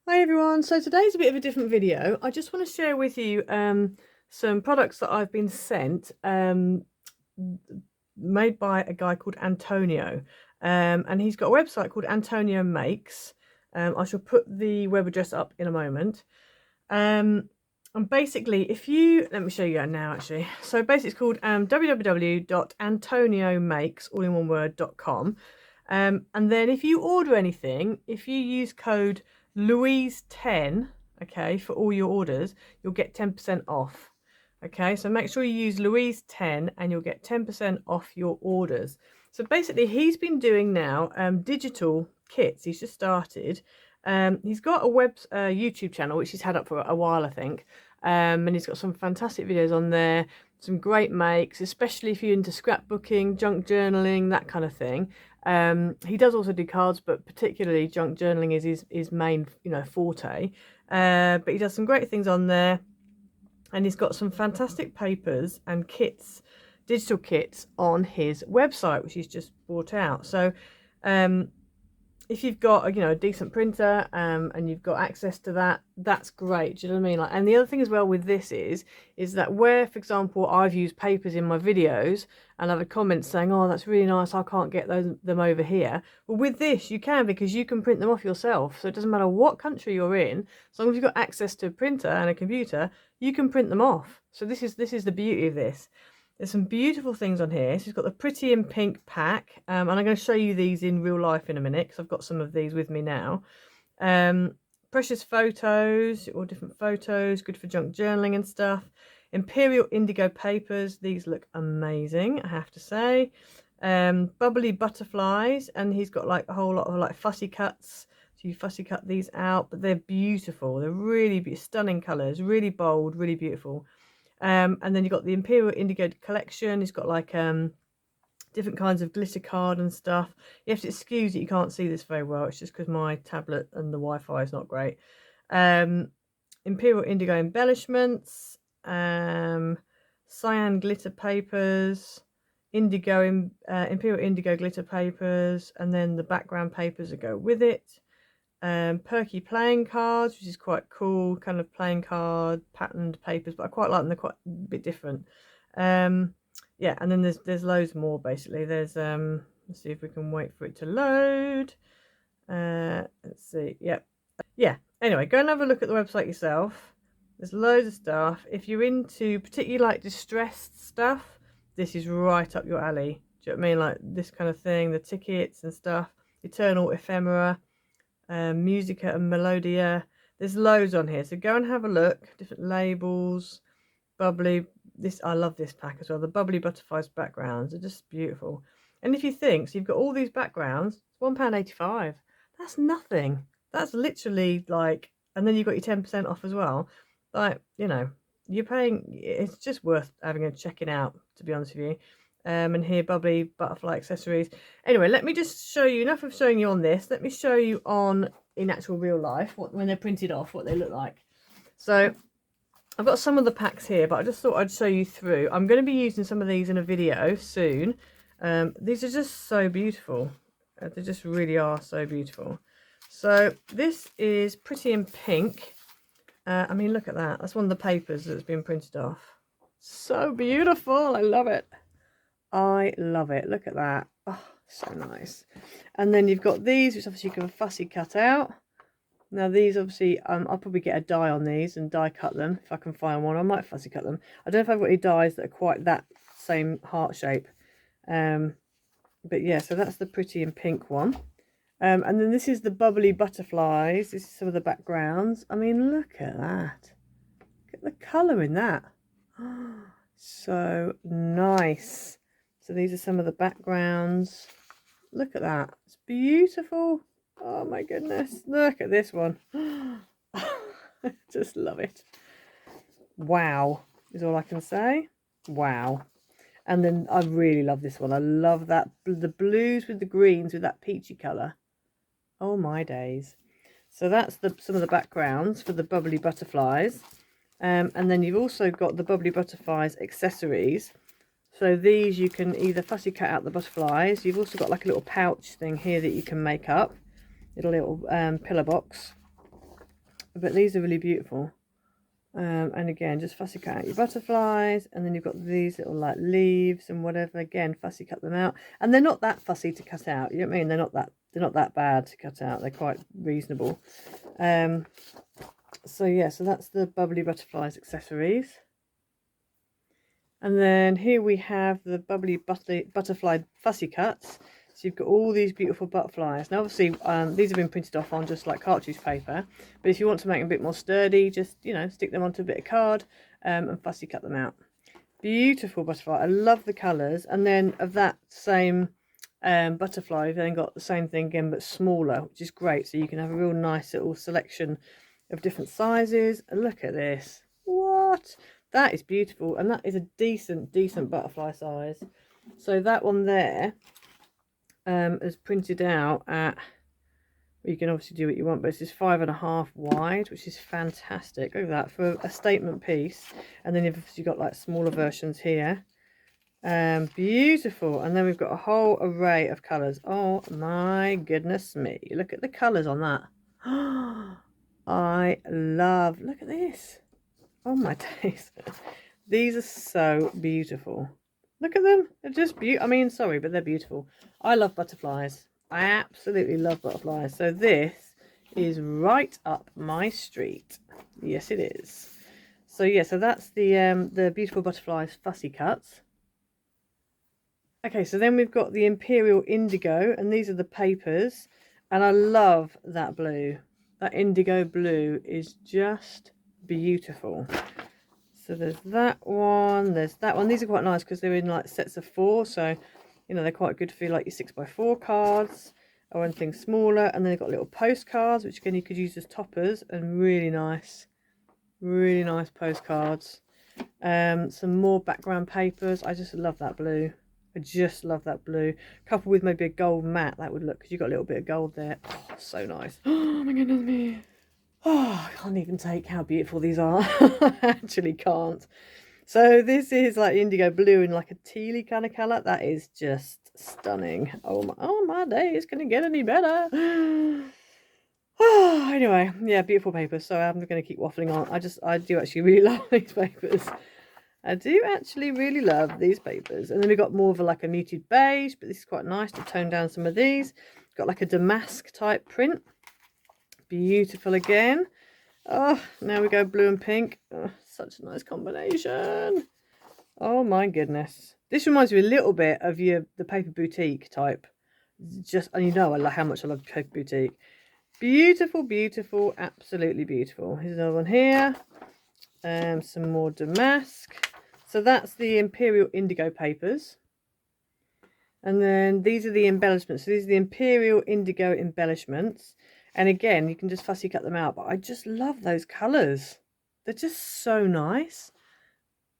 Hi everyone, so today's a bit of a different video. I just want to share with you some products that I've been sent made by a guy called Antonio, and he's got a website called Antonio Makes. I shall put the web address up in a moment. And basically, if you let me show you now actually. So basically it's called www.antoniomakes all in one word.com. And then if you order anything, if you use code Louise10, okay, for all your orders, you'll get 10% off. Okay, so make sure you use Louise10 and you'll get 10% off your orders. So basically, he's been doing now digital kits. He's just started. He's got a YouTube channel which he's had up for a while, I think, and he's got some fantastic videos on there, some great makes, especially if you're into scrapbooking, junk journaling, that kind of thing. He does also do cards, but particularly junk journaling is his main, forte. But he does some great things on there, and he's got some fantastic papers and kits, digital kits on his website, which he's just brought out. So, if you've got a decent printer and you've got access to that, that's great. Do you know what I mean? Like, and the other thing as well with this is that where, for example, I've used papers in my videos and I've had comments saying, oh, that's really nice, I can't get them over here. Well, with this you can, because you can print them off yourself. So it doesn't matter what country you're in, as long as you've got access to a printer and a computer, you can print them off. So this is the beauty of this. There's some beautiful things on here. So he's got the Pretty in Pink pack, and I'm going to show you these in real life in a minute because I've got some of these with me now. Precious photos, all different photos, good for junk journaling and stuff. Imperial Indigo papers, these look amazing, I have to say. Bubbly Butterflies, and he's got like a whole lot of like fussy cuts. So you fussy cut these out, but they're beautiful. They're really stunning colours, really bold, really beautiful. And then you've got the Imperial Indigo collection. It's got like different kinds of glitter card and stuff. You have to excuse that you can't see this very well. It's just because my tablet and the Wi-Fi is not great. Imperial Indigo embellishments, cyan glitter papers, Imperial Indigo glitter papers, and then the background papers that go with it. Perky playing cards, which is quite cool, kind of playing card patterned papers, but I quite like them. They're quite a bit different. Yeah, and then there's loads more. Basically, there's let's see if we can wait for it to load. Let's see. Yep. Yeah, anyway, go and have a look at the website yourself. There's loads of stuff. If you're into particularly like distressed stuff, this is right up your alley. Do you know what I mean? Like this kind of thing, the tickets and stuff, eternal ephemera, Musica and Melodia. There's loads on here, so go and have a look. Different labels, bubbly. I love this pack as well. The Bubbly Butterflies backgrounds are just beautiful. And if you think, so you've got all these backgrounds, it's £1.85. That's nothing. That's literally like, and then you've got your 10% off as well. Like, you're paying, it's just worth having a checking out, to be honest with you. And here, Bubbly Butterfly accessories. Anyway, let me just show you, enough of showing you on this, let me show you in actual real life, when they're printed off, what they look like. So I've got some of the packs here, but I just thought I'd show you through. I'm going to be using some of these in a video soon. These are just so beautiful. They just really are so beautiful. So this is Pretty in Pink. I mean, look at that. That's one of the papers that's been printed off. So beautiful. I love it. I love it. Look at that. Oh, so nice. And then you've got these, which obviously you can fussy cut out. Now these obviously, I'll probably get a die on these and die cut them if I can find one. I might fussy cut them. I don't know if I've got any dies that are quite that same heart shape. But yeah, so that's the Pretty in Pink one. And then this is the Bubbly Butterflies. This is some of the backgrounds. I mean, look at that. Look at the colour in that. So nice. So these are some of the backgrounds. Look at that. It's beautiful. Oh my goodness. Look at this one. Just love it. Wow is all I can say. Wow. And then I really love this one. I love that, the blues with the greens with that peachy colour. Oh my days. So that's some of the backgrounds for the Bubbly Butterflies. And then you've also got the Bubbly Butterflies accessories. So these you can either fussy cut out the butterflies. You've also got like a little pouch thing here that you can make up. Little pillar box. but these are really beautiful. And again, just fussy cut out your butterflies, and then you've got these little like leaves and whatever. Again, fussy cut them out, and they're not that fussy to cut out. You know what I mean? They're not that bad to cut out. They're quite reasonable. So yeah, so that's the Bubbly Butterflies accessories. And then here we have the Bubbly Butterfly fussy cuts. So you've got all these beautiful butterflies. Now obviously these have been printed off on just like cartridge paper, but if you want to make them a bit more sturdy, just, you know, stick them onto a bit of card and fussy cut them out. Beautiful butterfly. I love the colours. And then of that same butterfly, you've then got the same thing again but smaller, which is great. So you can have a real nice little selection of different sizes. And look at this. What? That is beautiful, and that is a decent butterfly size. So that one there is printed out at, well, you can obviously do what you want, but it's just 5.5 wide, which is fantastic. Look at that for a statement piece. And then you've obviously got like smaller versions here. Beautiful. And then we've got a whole array of colours. Oh my goodness me, look at the colours on that. I love, look at this. Oh my days. These are so beautiful. Look at them. They're just beautiful. I mean, sorry, but they're beautiful. I love butterflies. I absolutely love butterflies. So this is right up my street. Yes, it is. So yeah, so that's the beautiful butterflies fussy cuts. Okay, so then we've got the Imperial Indigo, and these are the papers. And I love that blue. That indigo blue is just beautiful. So there's that one, there's that one. These are quite nice because they're in like sets of 4, so you know they're quite good for like your 6x4 cards or anything smaller. And then they've got little postcards, which again you could use as toppers, and really nice postcards. Some more background papers. I just love that blue. I just love that blue, coupled with maybe a gold matte. That would look, because you've got a little bit of gold there. Oh, so nice. Oh my goodness me. Oh, I can't even take how beautiful these are. I actually can't. So this is like indigo blue in like a tealy kind of colour. That is just stunning. Oh my days, can it get any better? Oh, anyway, yeah, beautiful papers. So I'm going to keep waffling on. I do actually really love these papers. I do actually really love these papers. And then we've got more of like a muted beige, but this is quite nice to tone down some of these. Got like a damask type print. Beautiful again. Oh, now we go blue and pink. Oh, such a nice combination. Oh my goodness. This reminds me a little bit of the Paper Boutique type. Just, and you know how much I love Paper Boutique. Beautiful, beautiful, absolutely beautiful. Here's another one here. Some more damask. So that's the Imperial Indigo papers. And then these are the embellishments. So these are the Imperial Indigo embellishments. And again, you can just fussy cut them out. But I just love those colours. They're just so nice.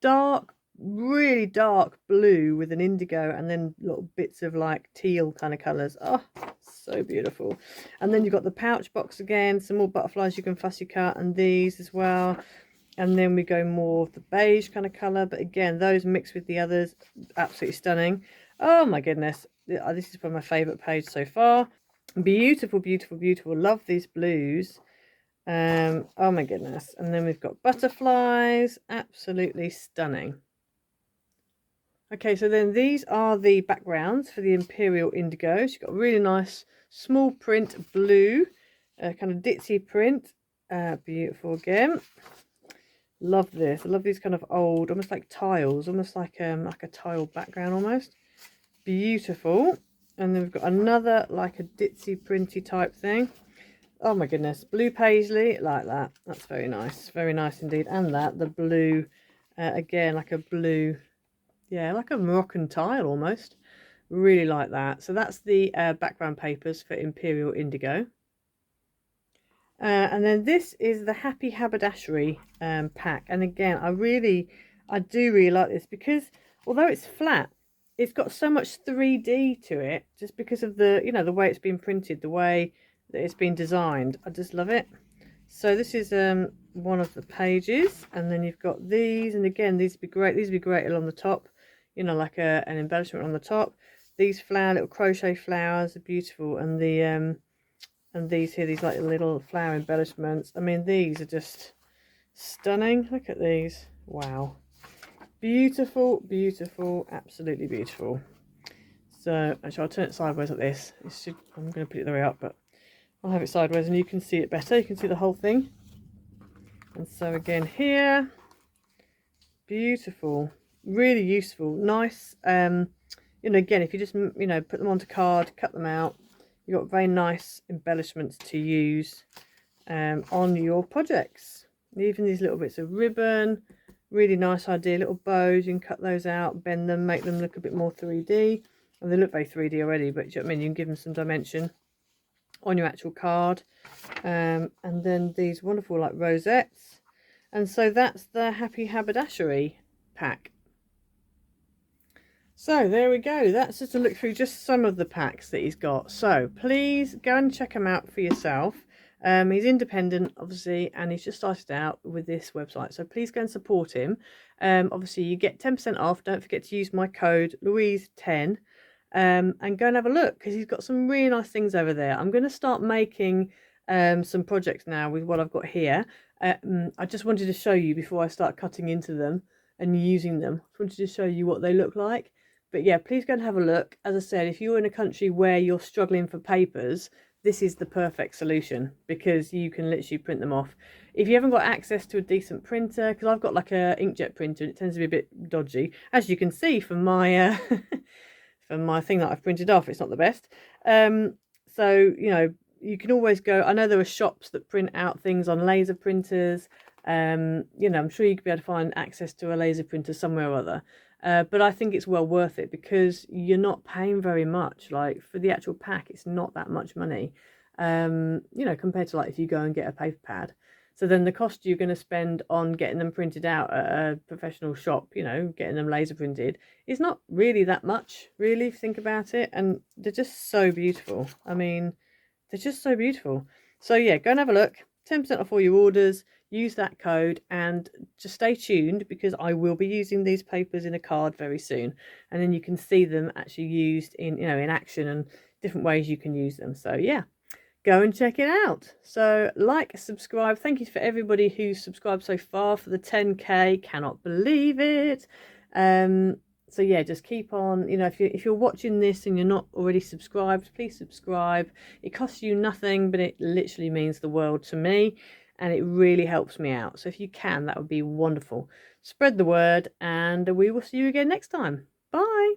Dark, really dark blue with an indigo, and then little bits of like teal kind of colours. Oh, so beautiful. And then you've got the pouch box again. Some more butterflies you can fussy cut, and these as well. And then we go more of the beige kind of colour. But again, those mixed with the others, absolutely stunning. Oh my goodness. This is probably my favourite page so far. Beautiful, beautiful, beautiful. Love these blues. Oh my goodness. And then we've got butterflies. Absolutely stunning. Okay, so then these are the backgrounds for the Imperial Indigos. You've got a really nice small print blue, kind of ditzy print. Beautiful again. Love this. I love these kind of old, almost like tiles, almost like a tile background almost. Beautiful. And then we've got another like a ditzy printy type thing. Oh my goodness, blue paisley like that. That's very nice indeed. And the blue, again like a blue, yeah, like a Moroccan tile almost. Really like that. So that's the background papers for Imperial Indigo. And then this is the Happy Haberdashery pack. And again, I do really like this because although it's flat, it's got so much 3D to it, just because of the, the way it's been printed, the way that it's been designed. I just love it. So this is one of the pages, and then you've got these, and again, these would be great along the top, like an embellishment on the top. These little crochet flowers are beautiful, and the And these here, these like little flower embellishments. I mean, these are just stunning. Look at these. Wow. Beautiful, beautiful, absolutely beautiful. So actually I'll turn it sideways like this. I'm going to put it the way up, but I'll have it sideways and you can see it better. You can see the whole thing. And so again here, beautiful, really useful, nice. You know, again, if you just, you know, put them onto card, cut them out, you've got very nice embellishments to use on your projects. Even these little bits of ribbon, really nice idea. Little bows, you can cut those out, bend them, make them look a bit more 3D. And they look very 3D already, but do you know what I mean? You can give them some dimension on your actual card. And then these wonderful like rosettes. And so that's the Happy Haberdashery pack. So there we go. That's just a look through just some of the packs that he's got. So please go and check him out for yourself. He's independent, obviously, and he's just started out with this website. So please go and support him. Obviously, you get 10% off. Don't forget to use my code Louise10 and go and have a look because he's got some really nice things over there. I'm going to start making some projects now with what I've got here. I just wanted to show you before I start cutting into them and using them. I wanted to show you what they look like. But yeah, please go and have a look. As I said, if you're in a country where you're struggling for papers, this is the perfect solution because you can literally print them off. If you haven't got access to a decent printer, because I've got like a inkjet printer and it tends to be a bit dodgy, as you can see from my from my thing that I've printed off, it's not the best. So you know, you can always go. I know there are shops that print out things on laser printers. You know, I'm sure you could be able to find access to a laser printer somewhere or other. But I think it's well worth it because you're not paying very much. Like for the actual pack, it's not that much money, you know, compared to like if you go and get a paper pad. So then the cost you're going to spend on getting them printed out at a professional shop, you know, getting them laser printed, is not really that much, really, if you think about it. And they're just so beautiful. I mean, they're just so beautiful. So yeah, go and have a look. 10% off all your orders. Use that code and just stay tuned because I will be using these papers in a card very soon, and then you can see them actually used in, you know, in action and different ways you can use them. So yeah, go and check it out. So like, subscribe. Thank you for everybody who's subscribed so far for the 10k. Cannot believe it. So yeah, just keep on, you know, if you're watching this and you're not already subscribed, please subscribe. It costs you nothing, but it literally means the world to me. And it really helps me out. So if you can, that would be wonderful. Spread the word and we will see you again next time. Bye.